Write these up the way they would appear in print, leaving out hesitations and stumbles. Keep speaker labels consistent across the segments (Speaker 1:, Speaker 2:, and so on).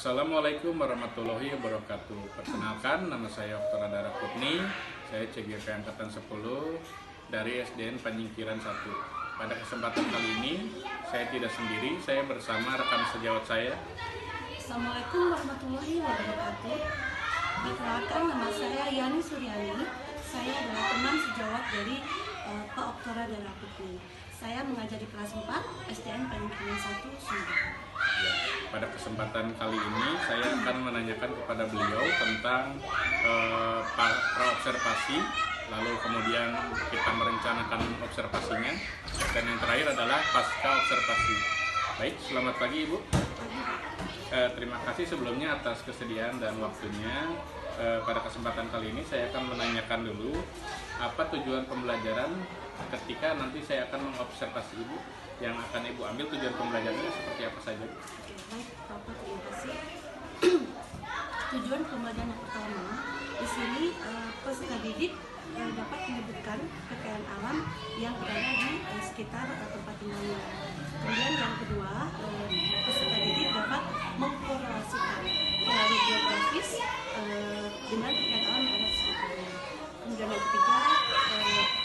Speaker 1: Assalamualaikum warahmatullahi wabarakatuh. Perkenalkan, nama saya Oktora Daraputni. Saya CGP Angkatan 10 dari SDN Panjingkiran 1. Pada kesempatan kali ini, saya tidak sendiri, saya bersama rekan sejawat saya.
Speaker 2: Assalamualaikum warahmatullahi wabarakatuh. Perkenalkan, nama saya Yani Suryani. Saya adalah teman sejawat dari Pak Oktora Daraputni. Saya mengajar di kelas 4 SDN Panjingkiran 1 Sumedang.
Speaker 1: Ya, pada kesempatan kali ini saya akan menanyakan kepada beliau tentang praobservasi, lalu kemudian kita merencanakan observasinya, dan yang terakhir adalah pasca observasi. Baik, selamat pagi Ibu. Terima kasih sebelumnya atas kesediaan dan waktunya. Pada kesempatan kali ini saya akan menanyakan dulu apa tujuan pembelajaran ketika nanti saya akan mengobservasi Ibu. Yang akan Ibu ambil tujuan pembelajarannya seperti apa saja?
Speaker 2: Oke, baik Bapak, terima kasih. Tujuan pembelajaran yang pertama, di sini peserta didik dapat menyebutkan kekayaan alam yang berada di sekitar tempat tinggalnya. Kemudian yang kedua, peserta didik dapat mengkorelasikan pengaruh geografis dengan kekayaan alam yang ada di sekitarnya. Kemudian yang ketiga,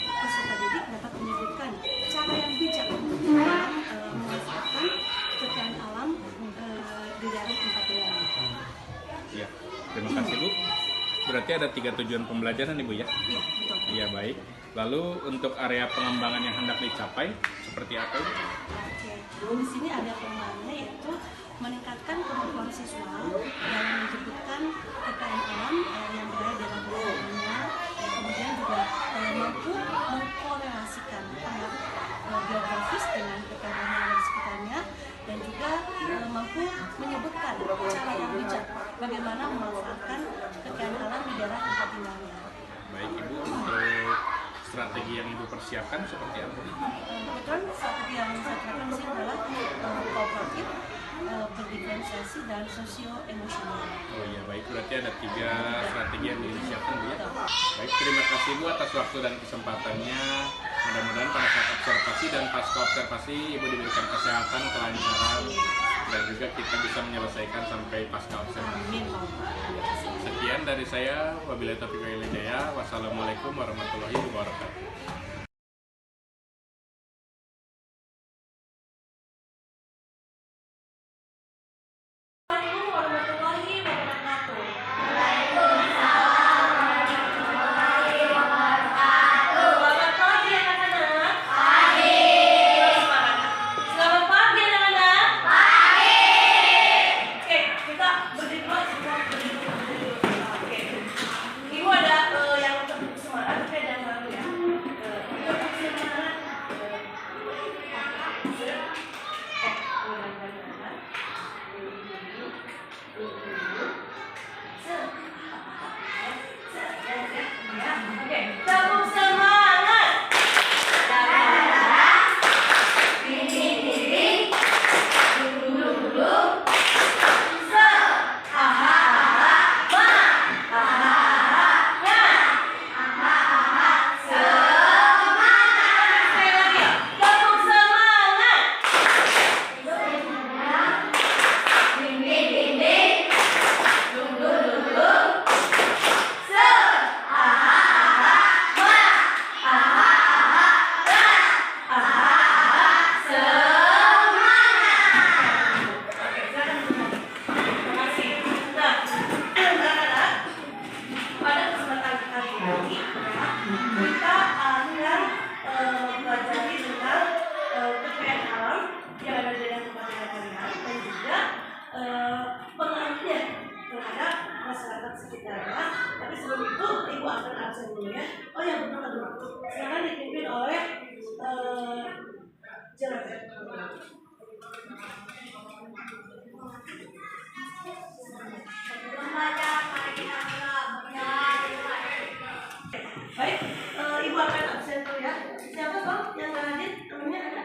Speaker 2: peserta didik dapat menyebutkan cara yang bijak dalam memanfaatkan kekayaan alam di daerah tempat tinggalnya.
Speaker 1: Ya, terima kasih Bu. Berarti ada 3 tujuan pembelajaran Ibu ya?
Speaker 2: Iya, betul.
Speaker 1: Iya, baik. Lalu untuk area pengembangan yang hendak dicapai seperti apa Ibu?
Speaker 2: Oke, di sini ada pengembangannya, yaitu meningkatkan kemampuan siswa dalam menyebutkan kekayaan alam yang berada di dalam lingkungannya, kemudian juga mampu mengkorelasikan pengaruh geografis dengan kekayaan alam yang ada di sekitarnya, dan juga mampu menyebutkan cara yang bijak bagaimana memanfaatkan kekayaan alam di daerah tempat tinggalnya.
Speaker 1: Baik Ibu, untuk strategi yang Ibu persiapkan seperti apa?
Speaker 2: Kebetulan strategi yang saya terapkan di sini adalah kooperatif, berdiferensiasi, dan sosio-emosional.
Speaker 1: Oh iya, baik. Berarti ada 3 strategi yang disiapkan Bu ya? Baik, terima kasih Bu atas waktu dan kesempatannya. Mudah-mudahan pada saat observasi dan pasca observasi Ibu diberikan kesehatan, kelancaran, dan juga kita bisa menyelesaikan sampai pasca observasi.
Speaker 2: Amin, Pak.
Speaker 1: Sekian dari saya, wabillahi taufiq wal hidayah. Wassalamualaikum warahmatullahi wabarakatuh.
Speaker 2: Sekitarnya, tapi sebelum itu Ibu akan absen dulu ya. Oh ya, benar. Sekarang dipimpin oleh Jelas. Baik, Ibu akan absen dulu ya. Siapa Bang yang nggak hadir? Namanya ada?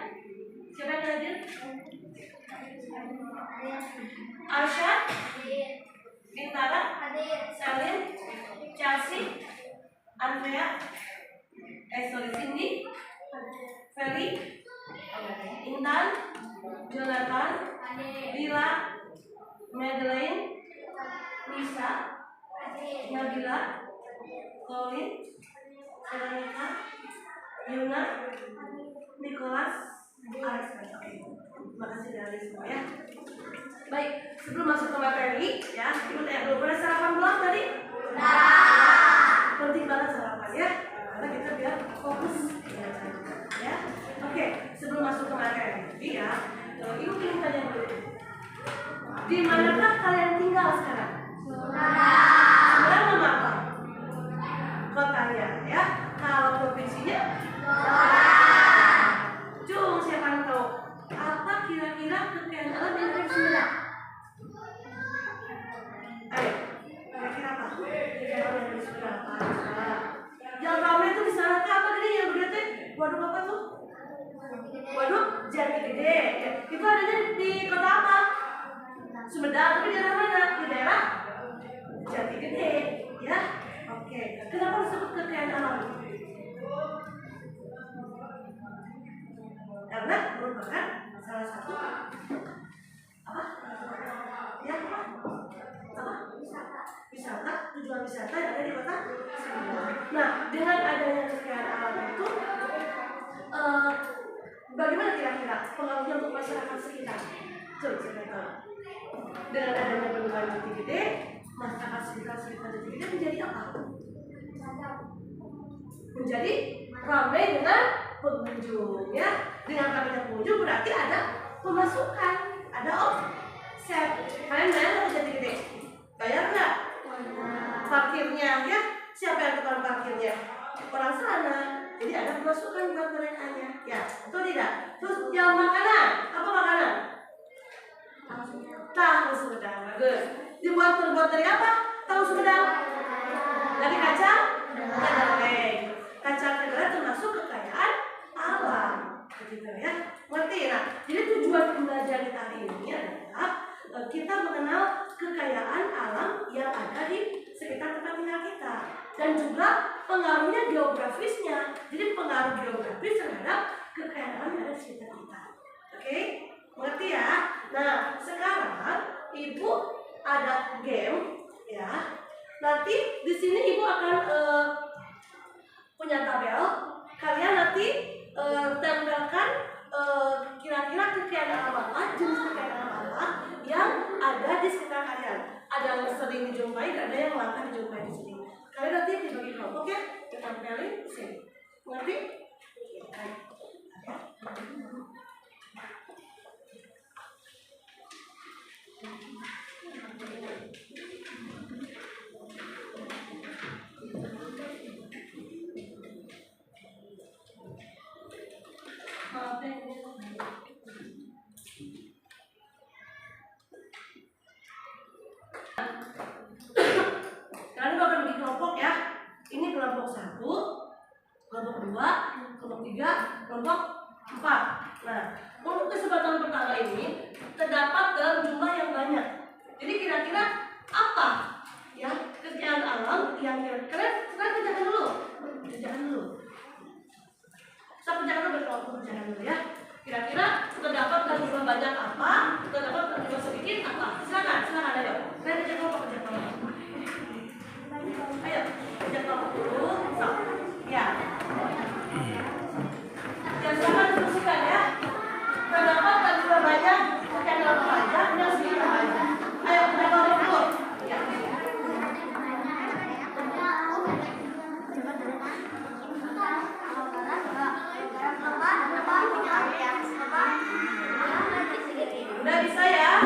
Speaker 2: Siapa yang nggak hadir? Arsyad, Bintara, Salim, Chelsea, Andrea, Cindy, Feli, Intan, Jonathan, Lila, Madeline, Lisa, Nabila, Colin, Veronica, Yuna, Nicholas, Alex. Terima kasih dari semua ya. Baik, sebelum masuk ke materi ya, ibu tanya dulu, pada sarapan belum tadi? Penting banget sarapan ya, karena kita biar fokus ya. Oke, sebelum masuk ke materi ya, ibu ingin tanya dulu, di manakah kalian tinggal sekarang? Sekarang nama apa? Kotanya ya. Kalau provinsinya? Cung, siapa yang tahu? Apa kira-kira kekayaan alam yang ada di Sumedang? Ayo, kira-kira apa? Kekayaan alam yang ada di Sumedang apa? Yang ramai itu di sana apa tadi yang berarti? Waduk apa tuh? Waduk Jati Gede. Ya. Itu adanya di kota apa? Sumedang, tapi di daerah mana? Di daerah Jati Gede, ya. Oke. Kenapa disebut kekayaan alam? Karena merupakan salah satu apa? Ya apa? Wisata, tujuan wisata yang ada di kota Sumedang. Nah, dengan adanya kekayaan alam itu, bagaimana kira-kira pengaruhnya untuk masyarakat sekitar? Coba saya tahu. Dengan adanya bendungan Jati Gede, masyarakat sekitar Jati Gede menjadi apa? Menjadi ramai dengan pengunjung ya. Dengan ramainya pengunjung berarti ada pemasukan, ada offset. Kalian bayar nggak Jati Gede? Bayar nggak? Parkirnya ya, siapa yang tukang parkirnya? Orang sana. Jadi ada pemasukan buat mereka ya. Betul tidak? Terus yang makanan, apa makanan? Tahu Sumedang, bagus. Terbuat dari apa? Tahu Sumedang? Dari kacang kedelai. Kacang kedelai termasuk kekayaan alam, begitu ya. Ngerti ya? Jadi tujuan pembelajaran kali ini adalah kita mengenal kekayaan alam yang ada di sekitar tempat tinggal kita dan juga pengaruhnya geografisnya. Jadi pengaruh geografis terhadap kekayaan alam yang ada di sekitar kita. Oke? Mengerti ya? Nah, sekarang ibu ada game ya. Nanti di sini ibu akan punya tabel. Kalian nanti tempelkan kira-kira kekayaan alam apa, jenis kekayaan alam apa yang ada di sekitar kalian. Ada yang sering dijumpai, ada yang langka dijumpai di sini. Kalian nanti dibagi kelompok ya, ditempelin di sini. Mengerti? Kalian bakal bagi kelompok ya. Ini kelompok 1, kelompok 2, kelompok 3, kelompok 4. Nah, untuk kesempatan pertama ini terdapat dalam jumlah yang banyak. Jadi kira-kira apa ya kekayaan alam yang kalian kerjakan dulu. Saya kerjakan dulu berkelompok, kerjakan dulu ya. Kira-kira terdapat dalam jumlah banyak apa, terdapat dalam jumlah sedikit apa. Silakan ayo. Kalian kerja kelompok. Ayo, kerja kelompok dulu. So, ya. Yang silakan diskusikan ya. Terdapat dalam jumlah banyak kekayaan alam banyak dan sedikit banyak. Ayo kerja kelompok dulu. Ya. Udah bisa ya?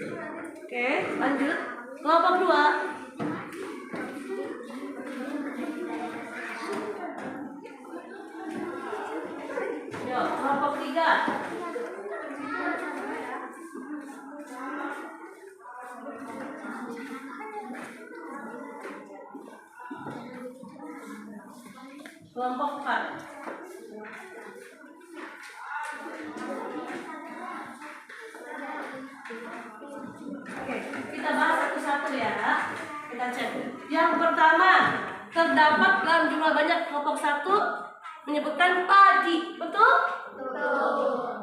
Speaker 2: Oke, lanjut. Kelompok 2. Yuk, kelompok 3. Kelompok 4. Oke, kita bahas satu-satu ya. Kita cek. Yang pertama, terdapat dalam jumlah banyak kelompok 1 menyebutkan padi. Betul? Betul.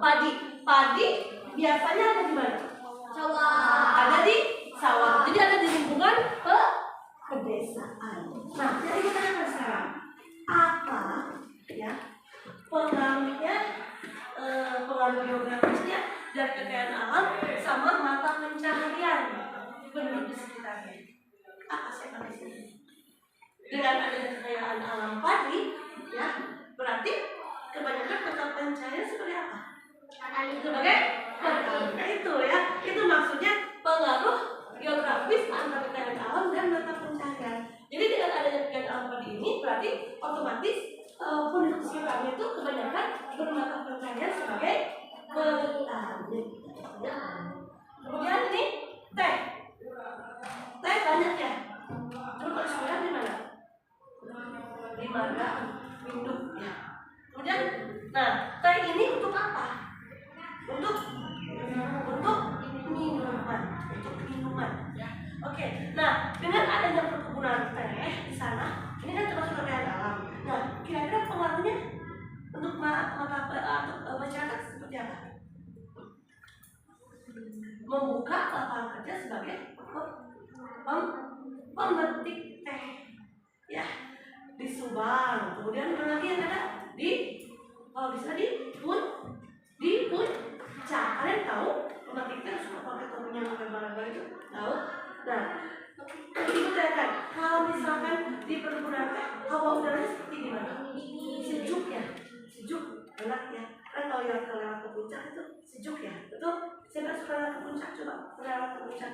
Speaker 2: Padi biasanya ada di mana? Sawah. Ada di sawah. Jadi ada di lingkungan pedesaan. Nah, jadi kita akan sekarang apa ya pengaruhnya, pengaruh geografisnya dari kekayaan alam sama mata pencaharian penduduk di sekitarnya. Apa siapa di sini? Dengan adanya kekayaan alam padi, ya berarti kebanyakan mata pencaharian seperti apa? Sebagai petani. Itu ya, itu maksudnya pengaruh geografis antara kekayaan alam dan mata pencaharian. Jadi dengan adanya kekayaan alam padi ini berarti otomatis penduduk sekitarnya itu kebanyakan bermata pencaharian sebagai petani. Kemudian ini teh banyak ya. Coba sekarang di mana? Di mana? Induk ya. Kemudian, nah teh ini untuk apa? Untuk minuman, ya. Oke. Nah, dengan adanya perkebunan teh di sana, ini kan termasuk kekayaan alam. Nah, kira-kira pengaruhnya untuk masyarakat seperti apa? Membuka lapangan kerja sebagai pemetik teh, ya di Subang. Kemudian mana lagi yang ada bisa di Puncak. Kalian tahu pemetik teh suka pakai topinya gambar-gambar itu? Tahu? Nah, ibu tanyakan, kalau misalkan di perkebunan teh hawa udaranya seperti gimana? Sejuk ya, enak ya. Kan kalau yang lewat ke puncak itu sejuk ya, betul? Siapa suka lewat ke puncak? Coba lewat ke puncak,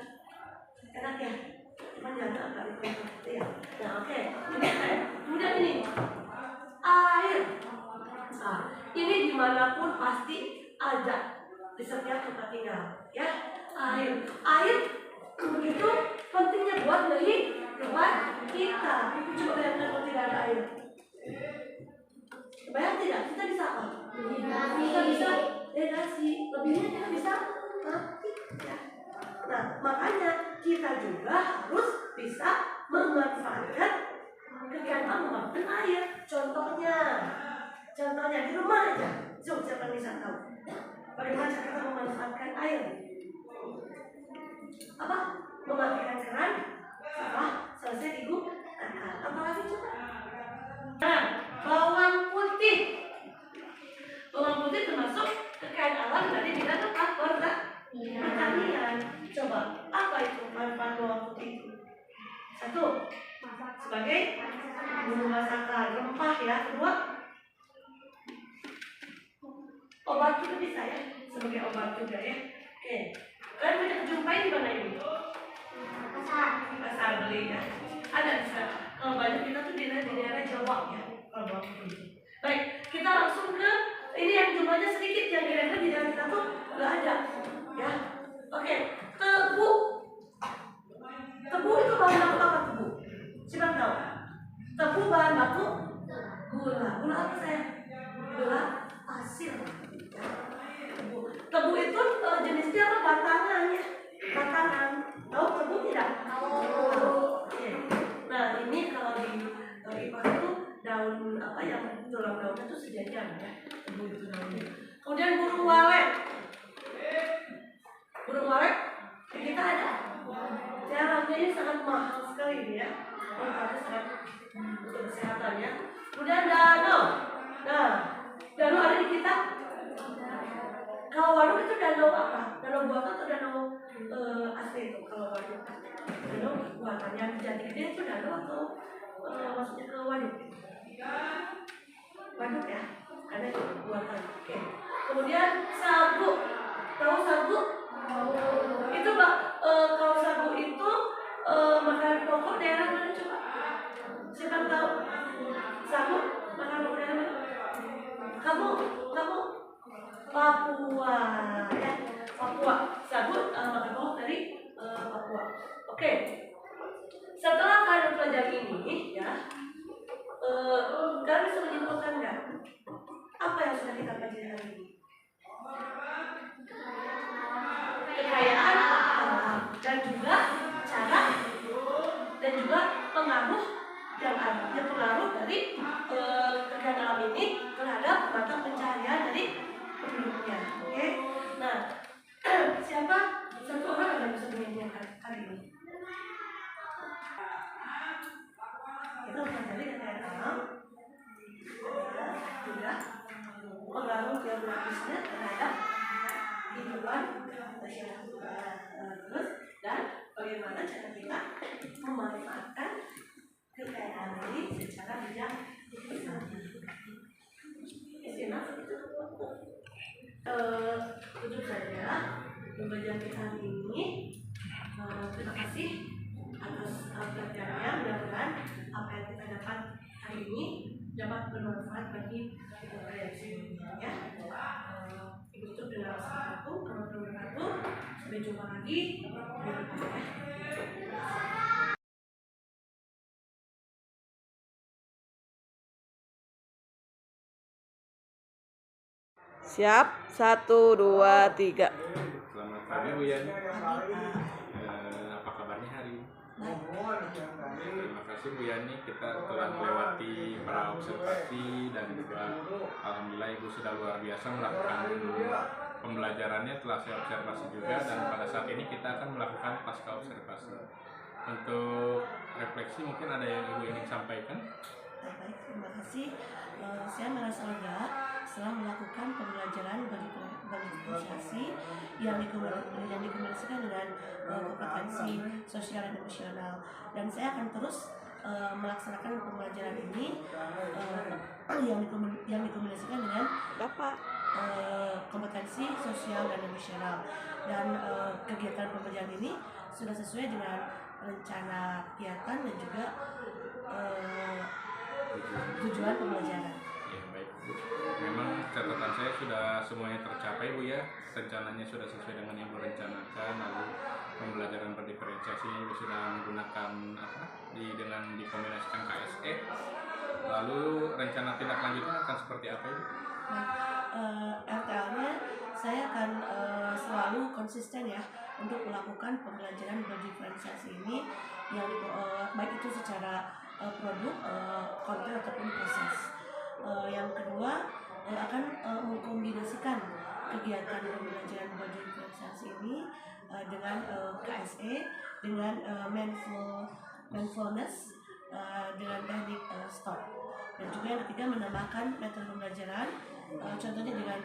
Speaker 2: enak ya. Cuman jangan agak itu ya. Nah, oke. Kemudian ini air. Nah, ini dimanapun pasti ada di setiap tempat tinggal, ya. Air begitu pentingnya buat kehidupan kita. Coba bayangkan kalau tidak ada air. Bayang tidak? Kita bisa apa? Kita bisa dehidrasi. Lebihnya kita bisa mati. Ya. Nah, makanya kita juga harus bisa memanfaatkan kekayaan alam dan air. Contohnya di rumah aja. Coba siapa bisa tahu bagaimana cara kita memanfaatkan air? Apa? Mematikan keran setelah selesai digunakan. Apalagi coba? Nah, bawang putih termasuk kekayaan alam dari bidang pertanian. Coba apa itu manfaat bawang putih itu? Satu, sebagai bumbu masakan, rempah ya. Kedua, obat juga bisa ya, sebagai obat juga ya. Oke, kalian banyak jumpai di mana ini? Pasar beli ya. Ada di sana. Kalau banyak kita tuh di daerah Jawa ya. Kalau bawang putih. Baik, kita langsung ke ini yang jumlahnya sedikit, yang kira-kira di daerah kita tuh nggak ada ya. Oke, tebu itu bahan baku apa tebu? Siapa tahu? Tebu bahan baku gula apa saya? Gula pasir. Tebu itu jenisnya apa? Batangan. Tahu tebu tidak? Oke. Nah, ini kalau di IPA itu daun apa yang tulang daunnya itu sejajar ya. Tebu itu daunnya. Kemudian burung walet kita ada. Jarangnya ini sangat mahal sekali ya. Manfaatnya sangat untuk kesehatan ya. Kemudian danau. Nah, danau ada di kita. Kalau waduk itu danau apa? Danau buatan atau danau asli itu? Kalau waduk, danau buatan yang jadi gede itu danau atau maksudnya ke waduk? Waduk ya, ada buatan. Oke. Kemudian sagu, tahu sagu? Itu Oke, setelah kalian pelajari ini, ya, kalian bisa menyimpulkan nggak apa yang sudah kita pelajari hari ini? Kekayaan alam dan juga cara dan juga pengaruh yang ada, yang pengaruh dari kekayaan alam ini terhadap mata pencaharian dari penduduknya. Oke, nah siapa satu orang yang bisa menyanyikan hari ini? Kita mempelajari kekayaan alam, juga pengaruh geografisnya terhadap kehidupan masyarakat, terus dan bagaimana cara kita memanfaatkan kekayaan ini secara bijak. Tutup saja pembelajaran kita hari ini. Terima kasih atas pelajarannya. Mudah-mudahan apa yang kita dapat hari ini dapat bermanfaat bagi kita ya. Tutup dengan assalamualaikum warahmatullahi wabarakatuh. Sampai jumpa lagi.
Speaker 3: Siap, 1, 2, 3.
Speaker 1: Selamat pagi Bu Yani. Apa kabarnya hari ini? Terima kasih Bu Yani, kita telah melewati para observasi dan juga alhamdulillah Ibu sudah luar biasa melakukan pembelajarannya. Telah saya observasi juga dan pada saat ini kita akan melakukan pasca observasi. Untuk refleksi mungkin ada yang Ibu ingin sampaikan?
Speaker 2: Baik, terima kasih. Saya merasa lega setelah melakukan pembelajaran bagi diferensiasi yang dikombinasikan dengan kompetensi sosial dan emosional, dan saya akan terus melaksanakan pembelajaran ini yang dikombinasikan dengan kompetensi sosial dan emosional, dan kegiatan pembelajaran ini sudah sesuai dengan rencana kegiatan dan juga tujuan pembelajaran.
Speaker 1: Ya, baik Bu. Memang catatan saya sudah semuanya tercapai Bu ya. Rencananya sudah sesuai dengan yang direncanakan. Lalu pembelajaran berdiferensiasi ini sudah menggunakan dengan dikombinasikan KSE. Lalu rencana tindak lanjutnya akan seperti apa Ibu?
Speaker 2: RTL-nya saya akan selalu konsisten ya untuk melakukan pembelajaran berdiferensiasi ini yang baik itu secara produk, konten ataupun proses. Yang kedua akan mengkombinasikan kegiatan pembelajaran berdiferensiasi ini dengan KSE, dengan mindfulness, dengan teknik stop, dan juga yang ketiga menambahkan metode pembelajaran, contohnya dengan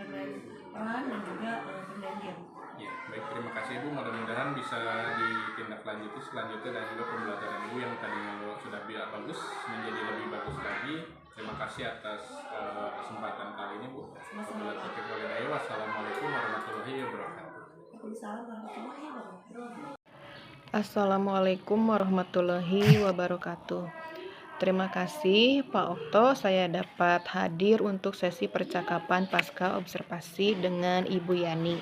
Speaker 2: peran dan juga bermain game.
Speaker 1: Ya, baik, terima kasih Ibu. Mudah-mudahan bisa ditindaklanjuti selanjutnya dan juga pembelajaran Ibu yang tadinya sudah bagus menjadi lebih bagus lagi. Terima kasih atas kesempatan kali ini Bu. Wassalamualaikum warahmatullahi wabarakatuh.
Speaker 3: Assalamualaikum warahmatullahi wabarakatuh. Terima kasih Pak Okto, saya dapat hadir untuk sesi percakapan pasca observasi dengan Ibu Yani.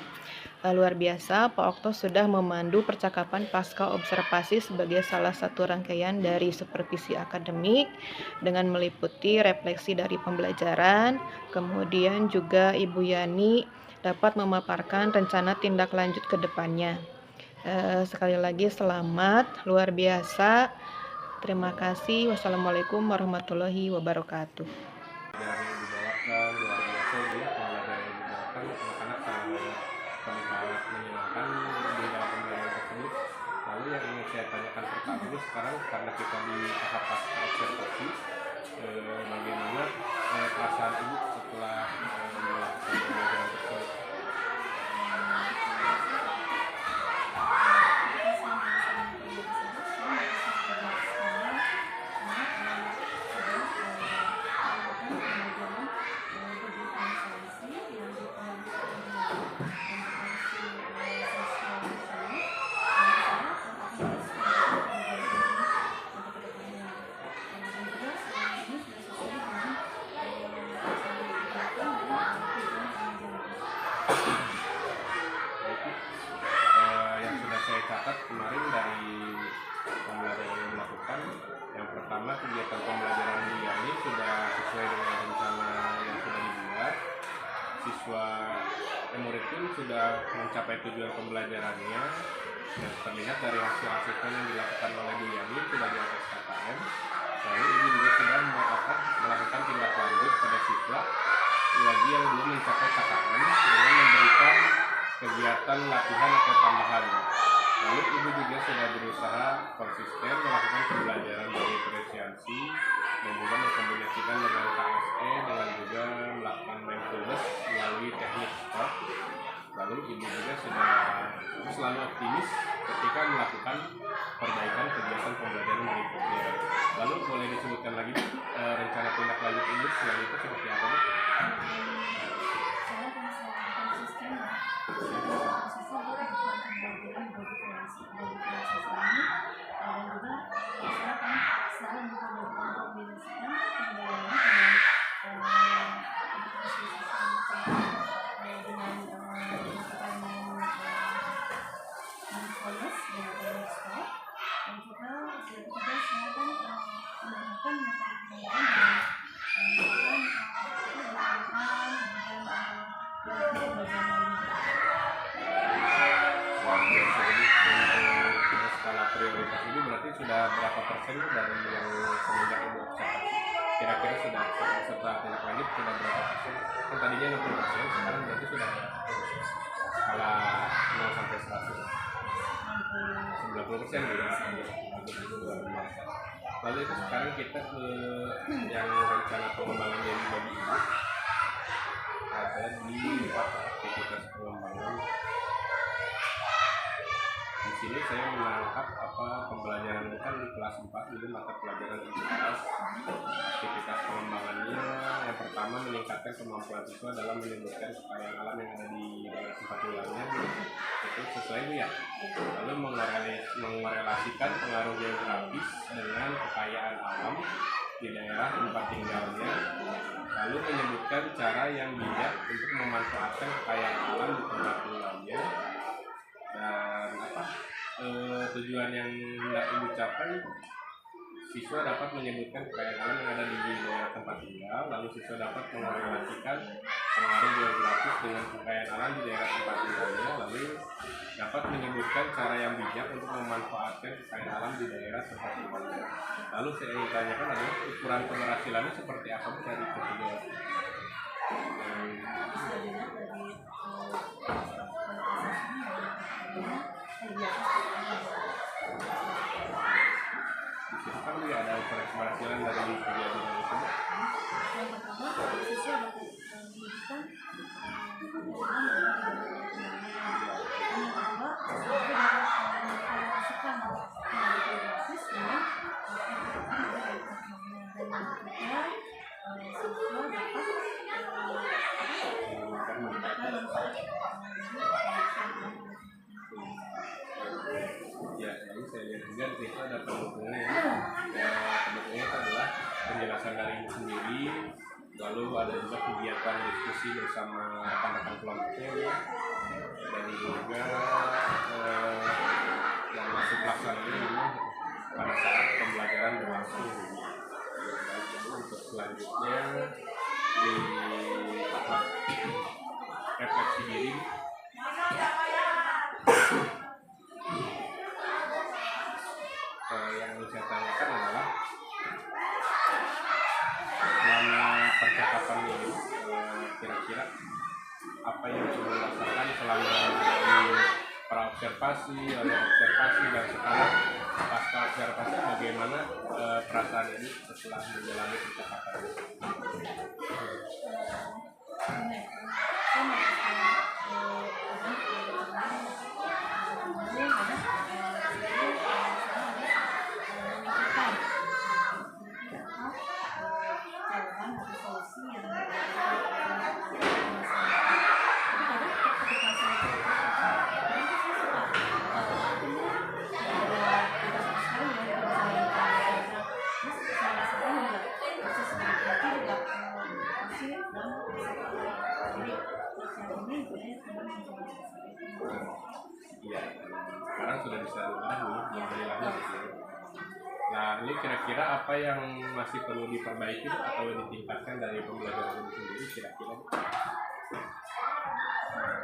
Speaker 3: Luar biasa, Pak Okto sudah memandu percakapan pasca observasi sebagai salah satu rangkaian dari supervisi akademik dengan meliputi refleksi dari pembelajaran. Kemudian juga Ibu Yani dapat memaparkan rencana tindak lanjut ke depannya. Sekali lagi selamat, luar biasa. Terima kasih. Wassalamualaikum warahmatullahi wabarakatuh.
Speaker 1: Dari dibawakan luar biasa ya, pembelajaran yang dibawakan anak-anak terlihat menyenangkan di dalam pembelajaran tersebut. Lalu yang ingin saya tanyakan pertama sekarang, karena kita di tahap pasca observasi, bagaimana perasaan Ibu setelah melakukan pembelajaran tersebut? Yang sudah saya catat kemarin dari sudah mencapai tujuan pembelajarannya dan terlihat dari hasil asesmen yang dilakukan oleh Bu Yani sudah di atas KKM. Lalu Ibu juga sudah melakukan tindak lanjut pada siswa lagi yang belum mencapai KKM dengan memberikan kegiatan latihan atau tambahan. Lalu Ibu juga sudah berusaha konsisten melakukan pembelajaran dari preferensi dan juga mengkombinasikan dengan KSE dengan juga melakukan mindfulness melalui teknik STOP. Lalu Ibu juga sudah selalu optimis ketika melakukan perbaikan kegiatan pembelajaran berikutnya. Lalu boleh disebutkan lagi rencana tindak lanjut Ibu selain itu seperti apa, Bu?
Speaker 2: Saya konsisten ya. Konsisten melakukan pembelajaran bagi kreasi ini dan juga saya akan selalu mengkombinasikan pembelajaran dengan dengan melakukan mindfulness dengan teknik STOP, dan juga saya akan melakukan pembelajaran dengan
Speaker 1: Untuk skala prioritas ini berarti sudah berapa persen dari yang semenjak Ibu observasi? Kira-kira sudah setelah tindak lanjut sudah berapa persen? Kan tadinya 60%, sekarang berarti sudah skala 0 sampai 100. 90% gitu. Lalu itu sekarang kita ke yang rencana pengembangan dari bagi Ibu ada di aktivitas pengembangan. Di sini saya menangkap pembelajaran bukan di kelas 4 ini mata pelajaran IPS. Aktivitas pengembangannya yang pertama meningkatkan kemampuan siswa dalam menyebutkan kekayaan alam yang ada di daerah tempat tinggalnya, itu sesuai Bu ya. Lalu mengorelasikan pengaruh geografis dengan kekayaan alam di daerah tempat tinggalnya, lalu menyebutkan cara yang bijak untuk memanfaatkan kekayaan alam di tempat tinggalnya, dan tujuan yang hendak Ibu capai, siswa dapat menyebutkan kekayaan alam yang ada di daerah tempat tinggal, lalu siswa dapat mengorelasikan pengaruh geografis dengan kekayaan alam di daerah tempat tinggalnya, lalu dapat menyebutkan cara yang bijak untuk memanfaatkan kekayaan alam di daerah tempat tinggalnya. Lalu saya ingin tanyakan adalah ukuran keberhasilannya seperti apa dari ketiga? Di situ kan dia ada ukuran keberhasilan dari kejadian itu.
Speaker 2: Yang pertama, siswa dapat menunjukkan yang kedua, siswa dapat mengkomunikasikan pengaruh geografis dengan dan yang ketiga, siswa dapat
Speaker 1: Ya, jadi saya lihat juga di situ ada pendukungnya. Pendukungnya itu adalah penjelasan dari Ibu sendiri, lalu ada juga kegiatan diskusi bersama rekan-rekan kelompoknya, dan juga yang masuk pelaksananya pada saat pembelajaran berlangsung. Jadi untuk selanjutnya di tahap refleksi diri, yang saya tanyakan adalah selama percakapan ini kira-kira apa yang Ibu rasakan selama di praobservasi, lalu observasi, dan sekarang pasca observasi, bagaimana perasaan ini setelah menjalani percakapan ini? Iya, sekarang sudah bisa alhamdulillah. Nah, ini kira-kira apa yang masih perlu diperbaiki atau ditingkatkan dari pembelajaran ini sendiri kira-kira?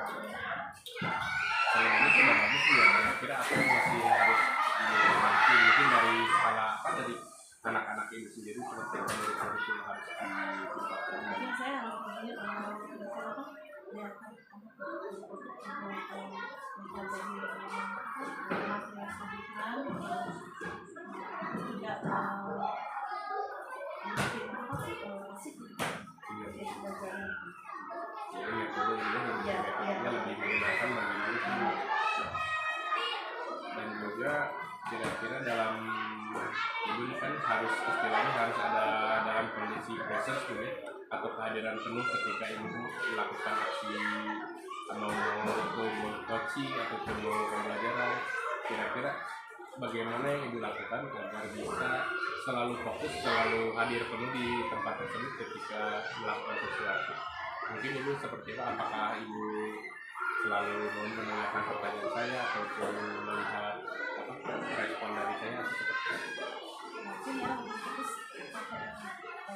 Speaker 1: Selama ini sudah bagus sih ya. Kira-kira apa yang masih harus diperbaiki mungkin dari skala apa dari anak-anak ini sendiri seperti apa menurut saya itu harus ditingkatkan.
Speaker 2: Mungkin saya harus begini belajar apa ya untuk mempelajari materi yang kebutuhan tidak mungkin apa sih asik
Speaker 1: Iya.
Speaker 2: belajarnya.
Speaker 1: Jadi metode ini yang lebih menggunakan bagaimana dan juga kira-kira dalam ini kan harus istilahnya harus ada dalam kondisi proses gitu ya, atau kehadiran penuh ketika ibu melakukan aksi mau coaching ataupun mau pembelajaran. Kira-kira bagaimana yang ibu lakukan agar bisa selalu fokus, selalu hadir penuh di tempat tersebut ketika melakukan sesuatu. Mungkin ibu seperti apa? Apakah ibu selalu menanyakan pertanyaan saya ataupun melihat respon dari saya atau seperti apa?
Speaker 2: Mungkin ya lebih fokus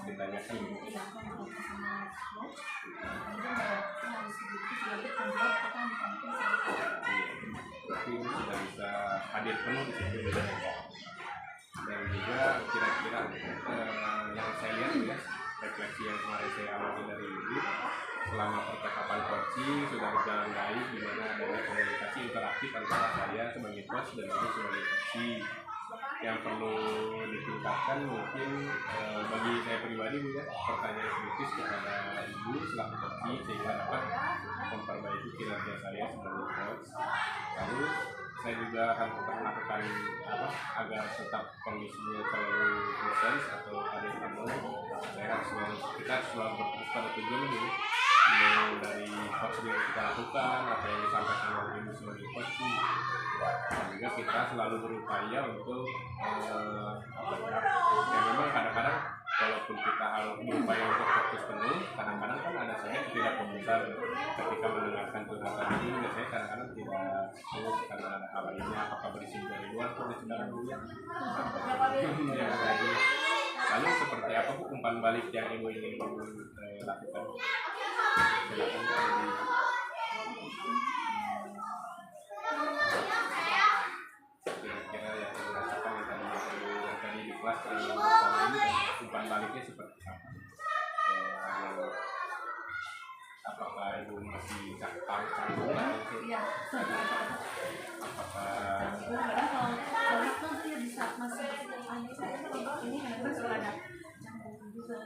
Speaker 1: Ditanyakan
Speaker 2: sama kemudian saya harus begitu sebagai menjawab pertanyaan saya.
Speaker 1: Tapi ibu sudah bisa hadir penuh di situ. Dan juga kira-kira yang saya lihat ya, refleksi yang kemarin saya amati dari ibu selama percakapan coaching sudah berjalan baik, di mana adanya komunikasi interaktif antara saya sebagai coach dan ibu sebagai coaching. Yang perlu ditingkatkan mungkin bagi saya pribadi Bu ya, pertanyaan kritis kepada ibu selaku coaching sehingga dapat memperbaiki kinerja saya sebagai coach. Lalu saya juga akan tetap melakukan agar tetap kondisinya selalu presence atau ada di penuh. Saya harus kita selalu berfokus pada tujuan ini, dari coaching yang kita lakukan, apa yang disampaikan oleh ibu sebagai coaching, dan juga kita selalu berupaya untuk ya memang kadang-kadang walaupun kita harus berupaya untuk fokus penuh, kadang-kadang kan ada saja ketidakfokusan ketika mendengarkan curhatan ini. Biasanya kadang-kadang tidak fokus karena ada hal lainnya, apakah berisik dari luar atau dari dalam dulu ya. Lalu seperti apa Bu umpan balik yang ibu ingin lakukan? Silakan kira-kira yang dirasakan yang tadi di kelas sama ini umpan baliknya seperti apa? Apakah ibu masih canggung atau
Speaker 2: Iya.
Speaker 1: apakah
Speaker 2: Kadang kalau tuh dia bisa masih saya ini kadang-kadang suka ada canggung juga.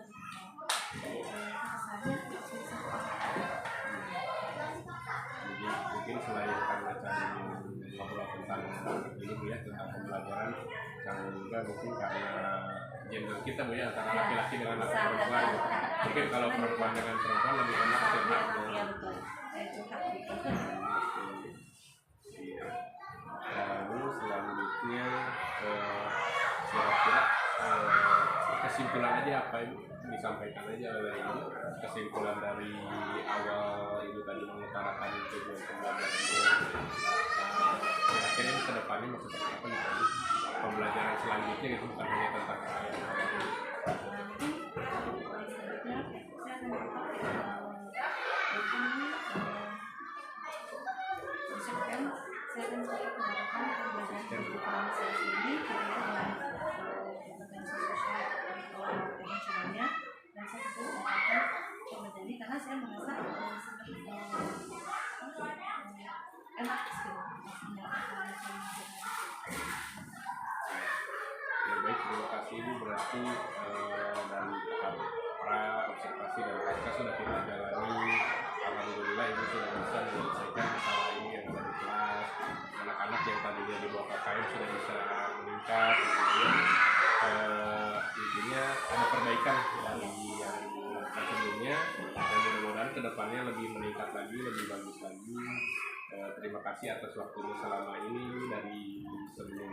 Speaker 2: Kesannya susah.
Speaker 1: mungkin selain karena canggung ngobrol tentang ini ya, tentang pembelajaran, canggung juga mungkin karena gender kita Bu ya, antara laki-laki dengan perempuan. Mungkin kalau perempuan dengan perempuan lebih enak curhat.
Speaker 2: Iya betul. Saya curhat gitu.
Speaker 1: Lalu selanjutnya kira-kira kesimpulan aja apa Ibu disampaikan aja oleh Ibu, kesimpulan dari awal Ibu tadi mengutarakan tujuan pembelajaran kira-kira ini kedepannya mau seperti apa nih pembelajaran selanjutnya gitu, bukan hanya tentang saya.
Speaker 2: Saya akan tetap melakukan pembelajaran kebutuhan saya sendiri karena dengan kompetensi sosial dengan caranya, dan saya juga akan mempelajari karena saya merasa enak
Speaker 1: Baik, terima kasih Ibu. Berarti dari tahap pra observasi dan pasca sudah kita jalani. Alhamdulillah Ibu sudah bisa menyelesaikan masalah ini yang ada di kelas. Anak-anak yang tadinya di bawah KKM sudah bisa meningkat. Kemudian intinya ada perbaikan dari yang dilakukan sebelumnya, dan mudah-mudahan kedepannya lebih meningkat lagi, lebih bagus lagi. Terima kasih atas waktunya selama ini dari sebelum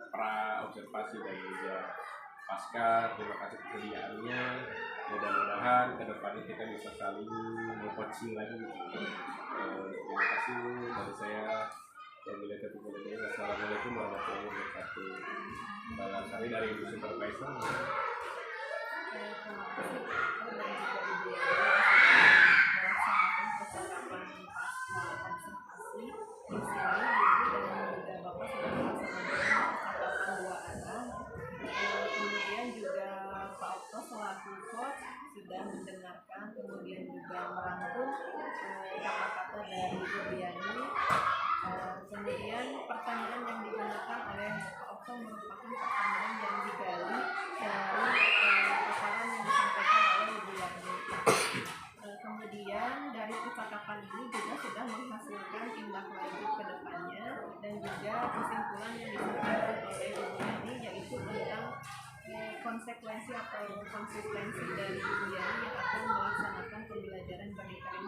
Speaker 1: pra observasi dan juga pasca. Terima kasih kesediaannya. Mudah-mudahan kedepannya kita bisa saling meng-coaching lagi. Terima kasih dari saya. Wassalamualaikum warahmatullahi wabarakatuh. Barangkali dari Ibu Supervisor.
Speaker 2: terima kasih.
Speaker 3: yang merangkum kata-kata dari Ibu Yani. Kemudian pertanyaan yang digunakan oleh Pak Okto merupakan pertanyaan yang digali dari paparan yang disampaikan oleh Ibu Yani. Kemudian dari percakapan ini juga sudah menghasilkan tindak lanjut ke depannya dan juga kesimpulan yang disampaikan oleh Ibu Yani, yaitu tentang konsekuensi atau konsistensi dari Ibu Yani yang akan melaksanakan pembelajaran bernilai